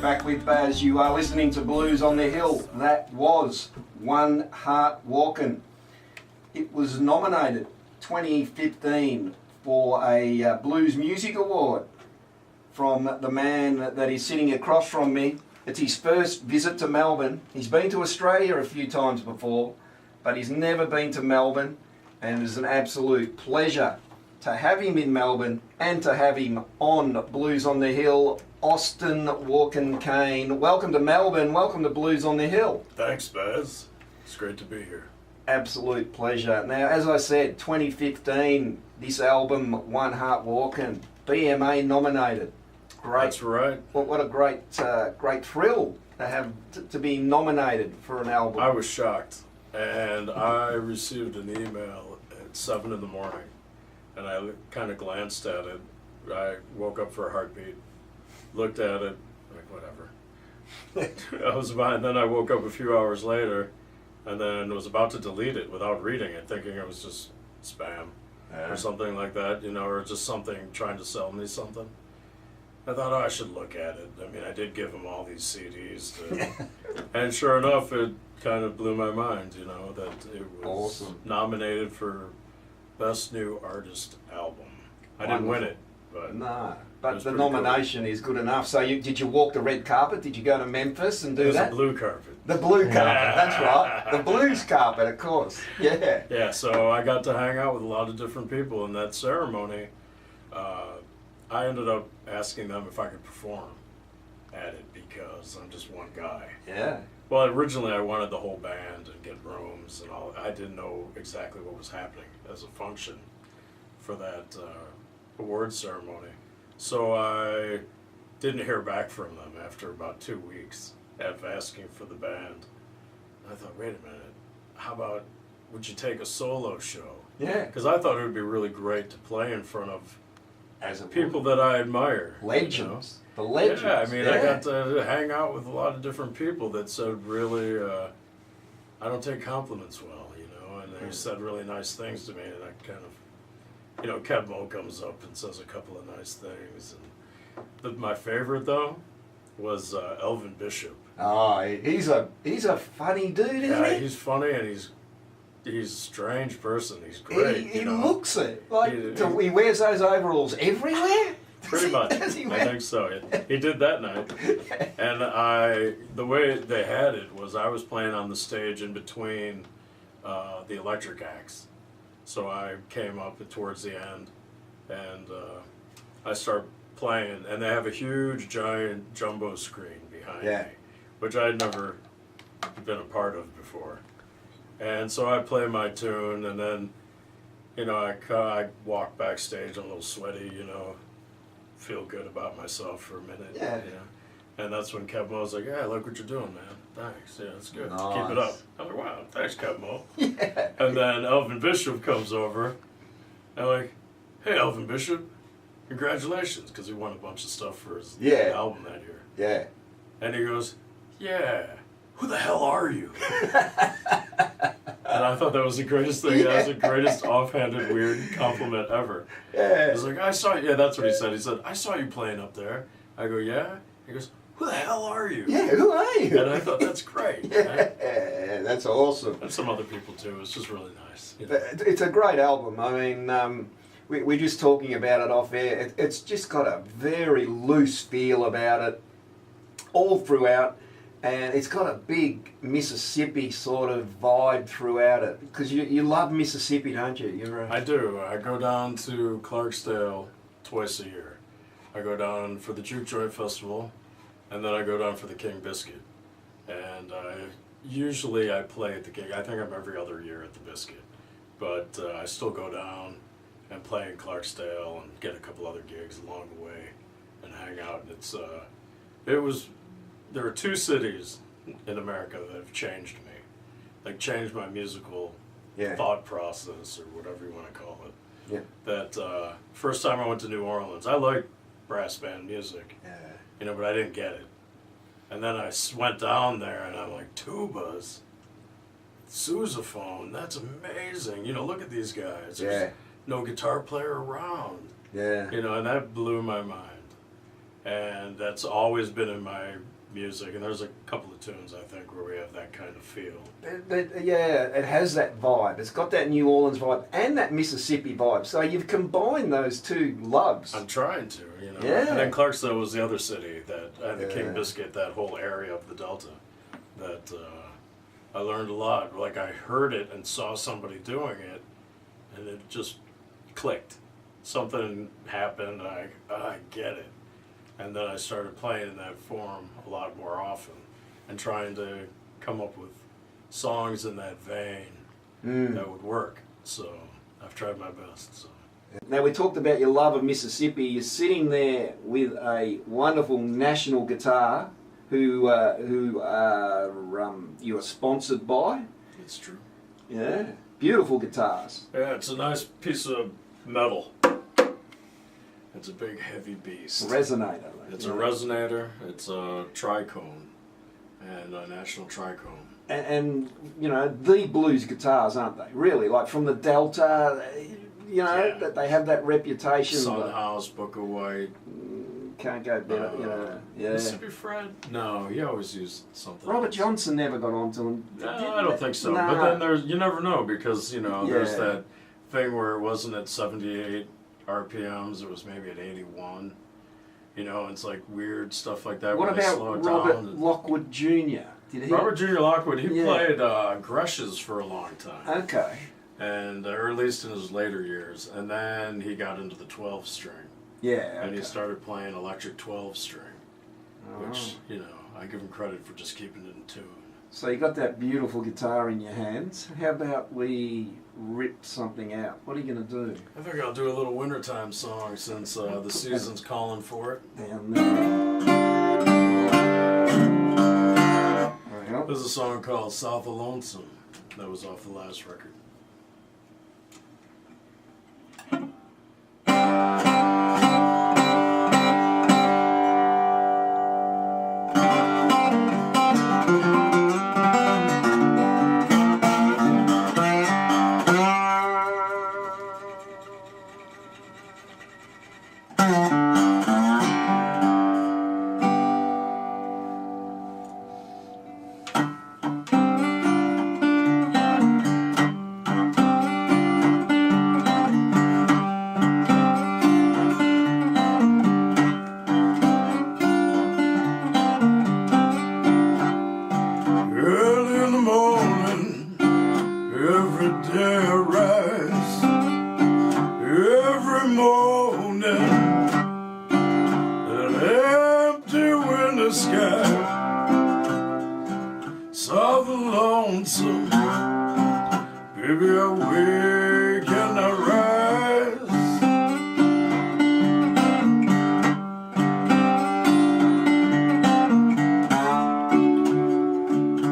back with Baz. You are listening to Blues on the Hill. That was One Heart Walkin. It was nominated 2015 for a Blues Music Award from the man that is sitting across from me. It's his first visit to Melbourne. He's been to Australia a few times before, but he's never been to Melbourne, and it is an absolute pleasure to have him in Melbourne and to have him on Blues on the Hill. Walkin Cane, welcome to Melbourne, welcome to Blues on the Hill. Thanks, Baz. It's great to be here. Absolute pleasure. Now, as I said, 2015, this album, One Heart Walkin, BMA nominated. Great. That's right. What a great thrill to have to be nominated for an album. I was shocked, and I received an email at 7 in the morning, and I kind of glanced at it. I woke up for a heartbeat, looked at it, like whatever. I was fine. Then I woke up a few hours later, and then was about to delete it without reading it, thinking it was just spam or something like that, or just something trying to sell me something. I thought, I should look at it. I mean, I did give him all these CDs, and sure enough, it kind of blew my mind, that it was awesome. Nominated for Best New Artist Album. I didn't win it, but no. But the nomination is good enough. So did you walk the red carpet? Did you go to Memphis and do that? It was the blue carpet. The blue carpet, that's right. The blues carpet, of course. Yeah. Yeah, so I got to hang out with a lot of different people in that ceremony. I ended up asking them if I could perform at it because I'm just one guy. Yeah. Well, originally I wanted the whole band and get rooms and all. I didn't know exactly what was happening as a function for that award ceremony. So I didn't hear back from them after about 2 weeks of asking for the band. I thought, wait a minute, how about, would you take a solo show? Yeah. Because I thought it would be really great to play in front of people woman. that I admire. Legends. The legends. Yeah, I mean, I got to hang out with a lot of different people that said really, I don't take compliments well, and they said really nice things to me, and I kind of, Kev Mo comes up and says a couple of nice things. And my favorite, though, was Elvin Bishop. Oh, he's a funny dude, isn't he? Yeah, he's funny, and he's a strange person. He's great. He looks it. He wears those overalls everywhere? Pretty much. I think so. He did that night. And the way they had it was I was playing on the stage in between the electric acts. So I came up towards the end, and I start playing, and they have a huge, giant jumbo screen behind me, which I'd never been a part of before. And so I play my tune, and then, I walk backstage, I'm a little sweaty, feel good about myself for a minute. Yeah. And that's when Kev Mo's like, yeah, look what you're doing, man. Thanks. Yeah, it's good. Nice. Keep it up. I'm like, wow, thanks, Kev Mo. Yeah. And then Elvin Bishop comes over, and I'm like, hey, Elvin Bishop, congratulations, because he won a bunch of stuff for his album that year. Yeah. And he goes, yeah, who the hell are you? And I thought that was the greatest thing. Yeah. That was the greatest offhanded, weird compliment ever. Yeah. He's like, I saw you. Yeah, that's what he said. He said, I saw you playing up there. I go, yeah? He goes, who the hell are you? Yeah, who are you? And I thought, that's great. Yeah, right? That's awesome. And some other people too. It's just really nice. It's a great album. I mean, we're just talking about it off air. It's just got a very loose feel about it all throughout. And it's got a big Mississippi sort of vibe throughout it. Because you love Mississippi, don't you? I do. I go down to Clarksdale twice a year. I go down for the Juke Joint Festival, and then I go down for the King Biscuit. And usually I play at the King. I think I'm every other year at the Biscuit. But I still go down and play in Clarksdale and get a couple other gigs along the way and hang out. And there are two cities in America that have changed me. Like changed my musical thought process, or whatever you want to call it. Yeah. That first time I went to New Orleans, I liked brass band music, but I didn't get it. And then I went down there and I'm like, tubas, sousaphone, that's amazing. Look at these guys. There's no guitar player around. Yeah. And that blew my mind. And that's always been in my music, and there's a couple of tunes I think where we have that kind of feel. Yeah, it has that vibe. It's got that New Orleans vibe and that Mississippi vibe. So you've combined those two loves. I'm trying to, you know. Yeah. And then Clarksville was the other city that, and the Yeah. King Biscuit, that whole area of the Delta, that I learned a lot. Like I heard it and saw somebody doing it, and it just clicked. Something happened. I get it. And then I started playing in that form a lot more often and trying to come up with songs in that vein that would work. So I've tried my best. So. Now, we talked about your love of Mississippi. You're sitting there with a wonderful national guitar who you are sponsored by. It's true. Yeah, beautiful guitars. Yeah, it's a nice piece of metal. It's a big, heavy beast. Resonator. It's a resonator, it's a tricone, and a national tricone. And you know, the blues guitars, aren't they? Really, like from the Delta, you know, Yeah. that they have that reputation. Sunhouse, Booker White. Can't go better, you know. Yeah. Mississippi Fred? No, he always used something Robert else. Johnson never got onto him. No, I don't think so. No. But then there's, you never know, because, you know, there's Yeah. that thing where it wasn't at 78 RPMs, it was maybe at 81. You know, it's like weird stuff like that. What where they about slow it Robert down and- Lockwood Jr.? Did he? Robert Jr. Lockwood, he Yeah. played Gresh's for a long time. Okay. And or at least in his later years. And then he got into the 12 string. Yeah. And he okay. started playing electric 12 string, which, Oh. you know, I give him credit for just keeping it in tune. So you got that beautiful guitar in your hands. How about we rip something out? What are you going to do? I think I'll do a little wintertime song since the season's calling for it. Down there. There you go. There's a song called South of Lonesome that was off the last record. Early in the morning, every day I rise. Every morning, an empty winter sky. South of lonesome, baby, I wake and I rise.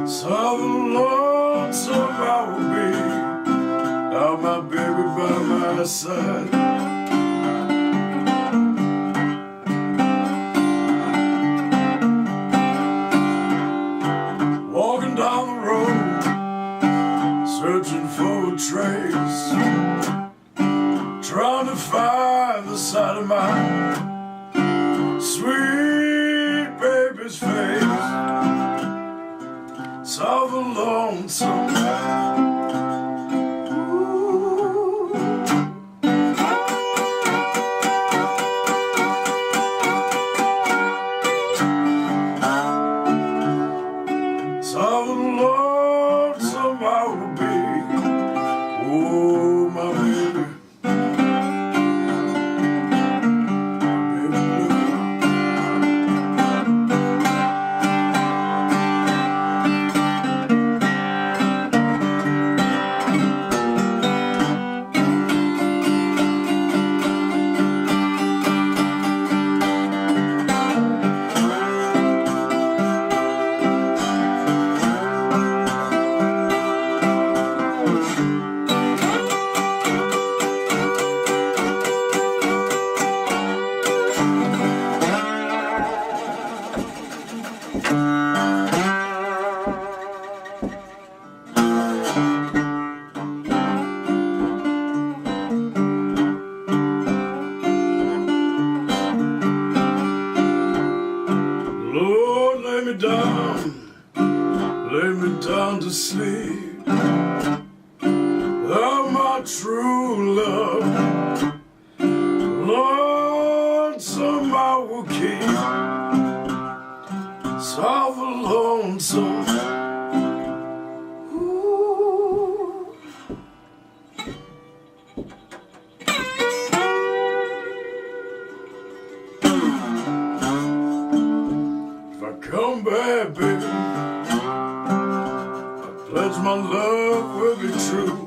Southern lonesome I will be, now my baby by my side. Walking down the road, searching for a trace, trying to find the side of my sweet baby's face. South of lonesome. South of lonesome I will be. Oh, my baby. Baby blue. sound asleep. Oh, my true love, lonesome I will keep. So lonesome. Ooh. If I come back, baby, I pledge my love will be true.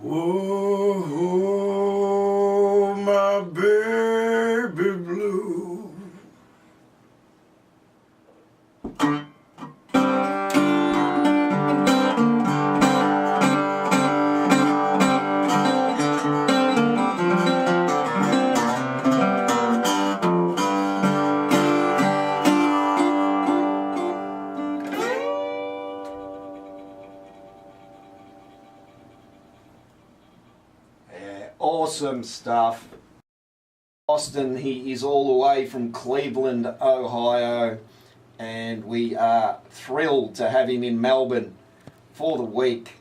Oh, my baby blue. Awesome stuff. Austin, he is all the way from Cleveland, Ohio, and we are thrilled to have him in Melbourne for the week,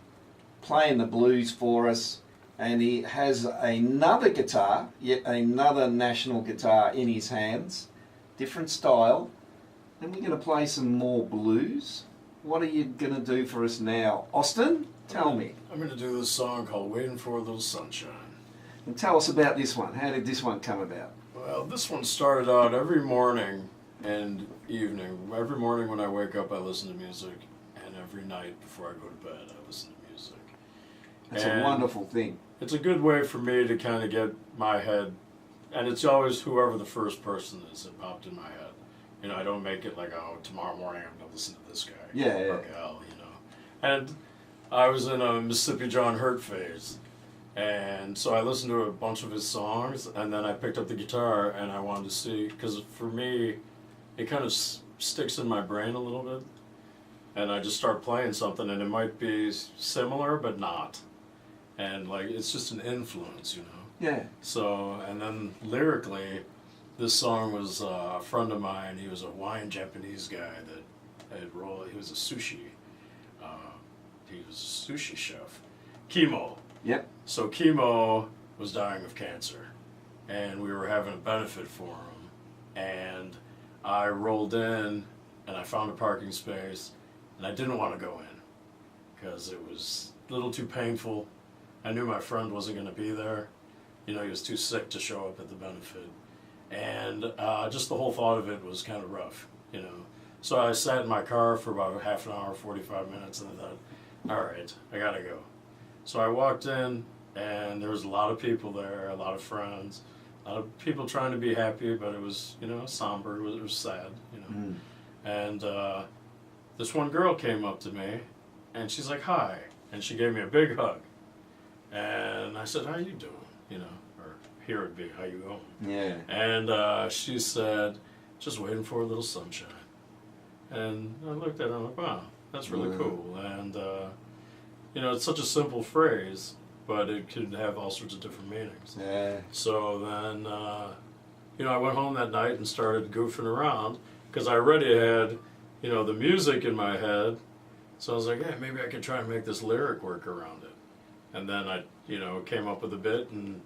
playing the blues for us. And he has another guitar, yet another national guitar in his hands, different style. And we're going to play some more blues. What are you going to do for us now? Austin, tell me. I'm going to do this song called Waiting for a Little Sunshine. And tell us about this one. How did this one come about? Well, this one started out every morning and evening. Every morning when I wake up, I listen to music. And every night before I go to bed, I listen to music. That's a wonderful thing. It's a good way for me to kind of get my head, and it's always whoever the first person is that popped in my head. You know, I don't make it like, oh, tomorrow morning I'm going to listen to this guy. Yeah, or gal, you know. And I was in a Mississippi John Hurt phase. And so I listened to a bunch of his songs, and then I picked up the guitar, and I wanted to see, because for me, it kind of sticks in my brain a little bit, and I just start playing something, and it might be similar, but not. And, like, it's just an influence, you know? Yeah. So, and then lyrically, this song was a friend of mine. He was a Hawaiian Japanese guy that had rolled, he was a sushi, chef. Chemo. Yep. So Chemo was dying of cancer, and we were having a benefit for him, and I rolled in, and I found a parking space, and I didn't want to go in, because it was a little too painful. I knew my friend wasn't going to be there. You know, he was too sick to show up at the benefit, and just the whole thought of it was kind of rough, you know. So I sat in my car for about half an hour, 45 minutes, and I thought, all right, I gotta go. So I walked in, and there was a lot of people there, a lot of friends, a lot of people trying to be happy, but it was, you know, somber, it was sad, you know. And this one girl came up to me, and she's like, hi, and she gave me a big hug. And I said, how you doing, you know, or here it'd be, how you going? Yeah. And she said, just waiting for a little sunshine. And I looked at her and I'm like, wow, that's really cool. And, you know, it's such a simple phrase, but it could have all sorts of different meanings. Yeah. So then, you know, I went home that night and started goofing around because I already had, you know, the music in my head. So I was like, hey, maybe I could try and make this lyric work around it. And then I, you know, came up with a bit and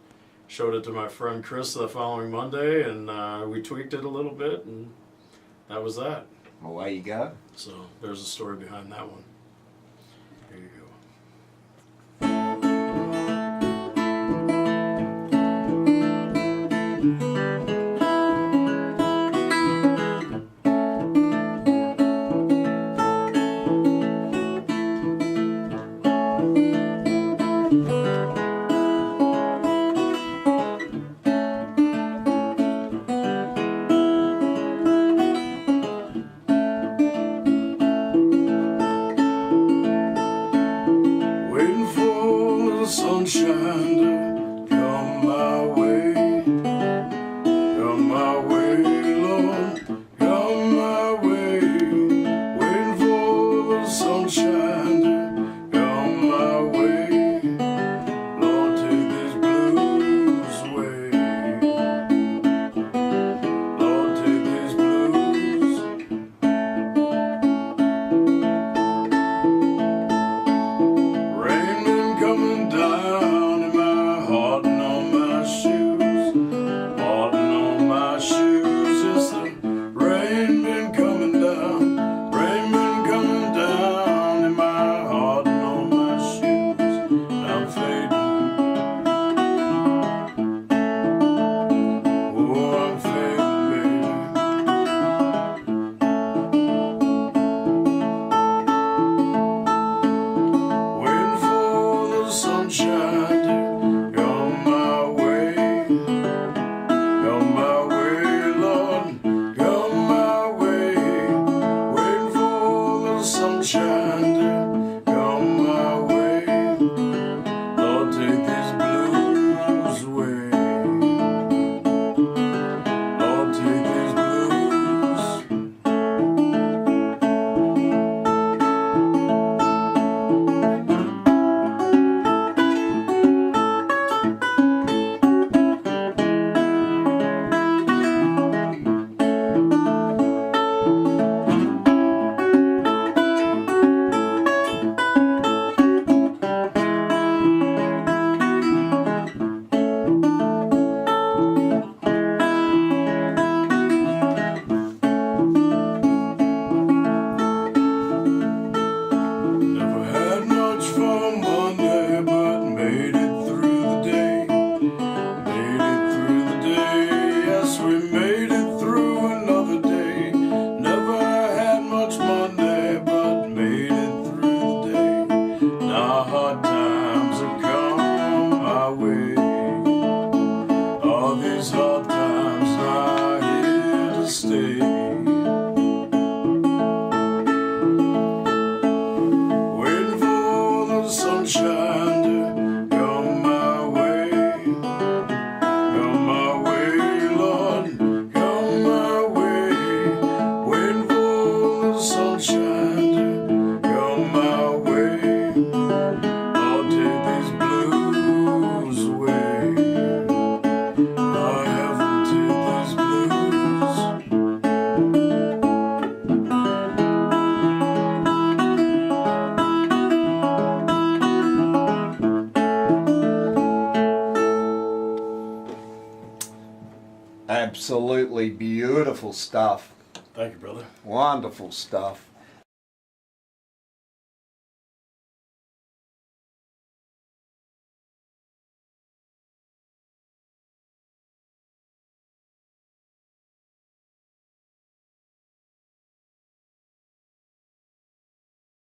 showed it to my friend Chris the following Monday, and we tweaked it a little bit, and that was that. Away you go. So there's a story behind that one. Here you go. sunshine to come my way. Come my way, Lord, come my way. Waiting for the sunshine to come my way. Lord, take this blues away. Lord, take this blues. Rain been coming down in my heart and on my shoes. Heart and on my shoes. Yes, the rain been coming down. Rain been coming down in my heart and on my shoes. I'm fading. Oh, I'm fading, baby. Waiting for the sunshine to come my way. Come my way, Lord, come my way. Waiting for the sunshine to come my way. Lord, take these blues away. Lord, take these blues. Never had much fun Monday, but made it through the day. Made it through the day. Yes, we made it through another day. Never had much Monday, but made it through the day. Now hard times have come my way. All these hard times are here to stay. Waiting for the sunshine to come my way. Come my way, Lord, come my way. Waiting for the sunshine to come my way. Lord, take these blues away. I haven't take these blues. Absolutely beautiful stuff. Thank you, brother. Wonderful stuff.